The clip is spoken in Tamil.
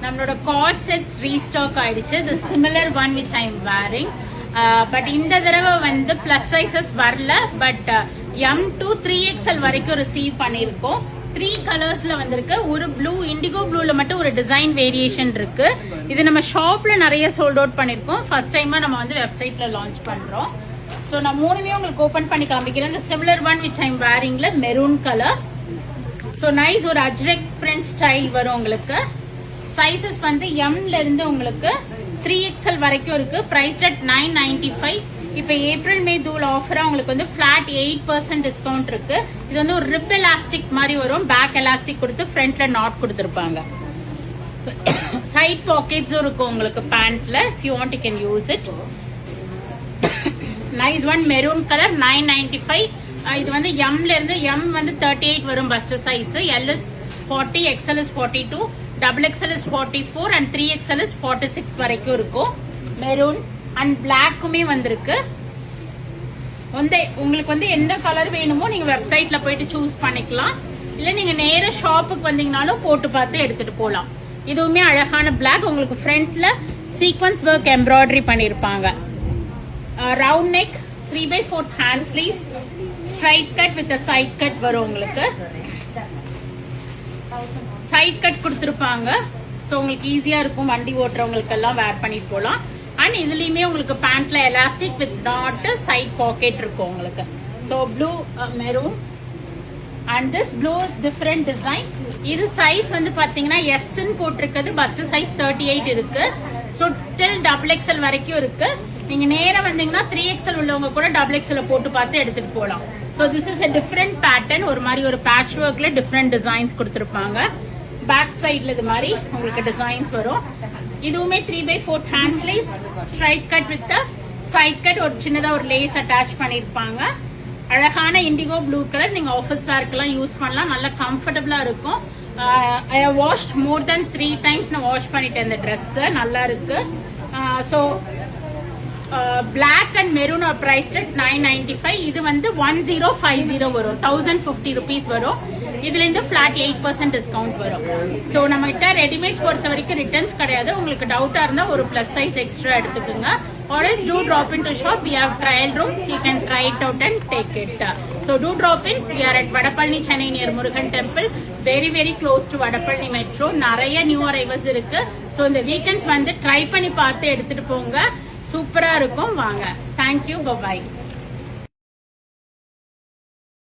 நம்மளோட கார்ட் செட்ஸ் ரீஸ்டாக் ஆயிடுச்சு. The similar one which I am wearing. But இந்த தடவை வந்து பிளஸ் சைசஸ் வரல. பட் M to 3XL வரைக்கும் ரிசீவ் பண்ணியிருக்கோம். 3 கலர்ஸ்ல வந்திருக்கு. ஒரு ப்ளூ, இண்டிகோ ப்ளூல மட்டும் ஒரு டிசைன் வேரியேஷன் இருக்கு. இது நம்ம ஷாப்ல நிறைய சோல்ட் அவுட் பண்ணிருக்கோம். ஃபர்ஸ்ட் டைமா நம்ம வந்து வெப்சைட்ல லான்ச் பண்றோம். ஸோ நான் மூணுமே உங்களுக்கு ஓபன் பண்ணி காமிக்கிறேன். இந்த சிமிலர் ஒன் விச் ஐம் வேரிங்ல மெரூன் கலர். ஸோ நைஸ் ஒரு அஜ்ரக் பிரிண்ட் ஸ்டைல் வரும் உங்களுக்கு. சைசஸ் வந்து எம்ல இருந்து உங்களுக்கு 3XL வரைக்கும் இருக்கு. Price at 995. இப்போ ஏப்ரல் மே தூள் ஆஃபரா உங்களுக்கு வந்து ஃபிளாட் 8% டிஸ்கவுண்ட் இருக்கு. இது வந்து ஒரு ரிப் எலாஸ்டிக் மாதிரி வரும். பேக் எலாஸ்டிக் கொடுத்து ஃப்ரண்ட்ல நாட் கொடுத்துருப்பாங்க. சைட் பாக்கெட்ஸும் இருக்கும் உங்களுக்கு பேண்ட்ல. If you want you can use it. Nice one maroon colour 995. இது வந்து எம்ல இருந்து எம் வந்து 38 வரும் bust size. L is 40, XL is 42, XXL is 44 and 3XL is 46 வரைக்கும் இருக்கும். மெரூன் அண்ட் பிளாக்குமே வந்திருக்கு. உங்களுக்கு வந்து எந்த கலர் வேணுமோ நீங்க வெப்சைட்ல போயிட்டு சூஸ் பண்ணிக்கலாம். இல்ல நீங்க நேர ஷாப்புக்கு வந்தீங்கனாலும் போட்டு பார்த்து எடுத்துட்டு போலாம். இதுவுமே அழகான பிளாக். உங்களுக்கு ஃப்ரண்ட்ல சீக்வன்ஸ் ஒர்க் எம்ப்ராய்டரி பண்ணிருப்பாங்க. Round neck, 3/4 hand sleeves, straight cut with side cut வரும் உங்களுக்கு. சைட் கட் கொடுத்துருப்பாங்க. ஸோ உங்களுக்கு ஈஸியா இருக்கும். வண்டி ஓட்டுறவங்களுக்கு எல்லாம் வேர் பண்ணிட்டு போகலாம். அண்ட் இதுலயுமே உங்களுக்கு பேண்ட்ல elastic with knot side pocket இருக்கும் உங்களுக்கு. So blue maroon and this blue is different design. இது சைஸ் வந்து பாத்தீங்கன்னா எஸ்ன்னு போட்டிருக்கிறது. பஸ்ட் சைஸ் 38 இருக்கு. ஸோ டில் XXL வரைக்கும் இருக்கு. நீங்க நேரம் வந்தீங்கன்னா 3XL உள்ளவங்க கூட XXL போட்டு பார்த்து எடுத்துட்டு போகலாம். So this is a different pattern. ஒரு மாதிரி ஒரு பேட்ச் ஒர்க்ல டிஃப்ரெண்ட் டிசைன்ஸ் கொடுத்துருப்பாங்க. பேக் சைட்ல இது மாதிரி உங்களுக்கு டிசைன்ஸ் வரும். இதுவுமே 3/4 hand sleeves, straight cut with side cut, ஒரு சின்னதா ஒரு லேஸ் அட்டாச் பண்ணிருப்பாங்க. அழகான இண்டிகோ ப்ளூ கலர். நீங்க ஆஃபீஸ் வேர்க்கெல்லாம் யூஸ் பண்ணலாம். நல்ல கம்ஃபர்டபுளா இருக்கும். I have washed more than 3 times நான் வாஷ் பண்ணிட்டேன் இந்த ட்ரெஸ். நல்லா இருக்கு. So black and maroon are priced at 995. இது வந்து 1050 வரும். 1050 rupees வரும். இதுல இருந்து ஃபிளாட் 8% டிஸ்கவுண்ட் வரும். ஸோ நம்ம கிட்ட ரெடிமேட்ஸ் பொறுத்த வரைக்கும் ரிட்டர்ன்ஸ் கிடையாது. உங்களுக்கு டவுட்டா இருந்தா ஒரு பிளஸ் சைஸ் எக்ஸ்ட்ரா எடுத்துக்கோங்க. Or else do drop into shop. We have trial rooms. You can try it out and take it. So do drop in. We are at Vadapalani, Chennai near Murugan Temple. Very very close to Vadapalani Metro. நிறைய நியூ அரைவல்ஸ் இருக்கு. ஸோ இந்த வீக்கெண்ட்ஸ் வந்து ட்ரை பண்ணி பார்த்து எடுத்துட்டு போங்க. சூப்பரா இருக்கும். வாங்க. தேங்க்யூ. பை.